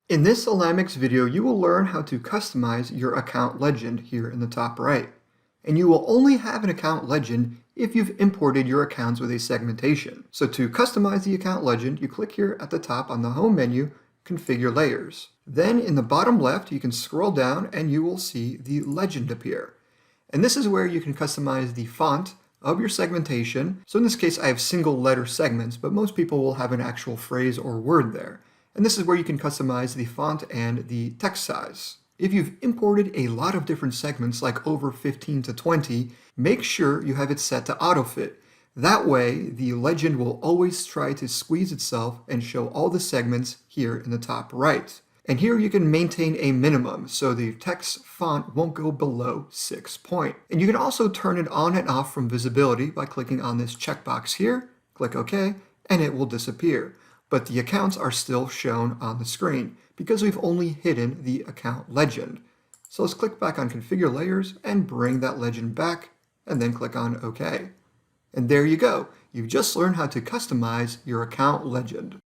In this AlignMix video, you will learn how to customize your account legend here in the top right. And you will only have an account legend if you've imported your accounts with a segmentation. So to customize the account legend, you click here at the top on the home menu, Configure Layers. Then in the bottom left, you can scroll down and you will see the legend appear. And this is where you can customize the font of your segmentation. So in this case, I have single letter segments, but most people will have an actual phrase or word there. And this is where you can customize the font and the text size. If you've imported a lot of different segments, like over 15 to 20, make sure you have it set to autofit. That way, the legend will always try to squeeze itself and show all the segments here in the top right. And here you can maintain a minimum, so the text font won't go below 6 point. And you can also turn it on and off from visibility by clicking on this checkbox here, click OK, and it will disappear. But the accounts are still shown on the screen because we've only hidden the account legend. So let's click back on Configure Layers and bring that legend back, and then click on OK. And there you go. You've just learned how to customize your account legend.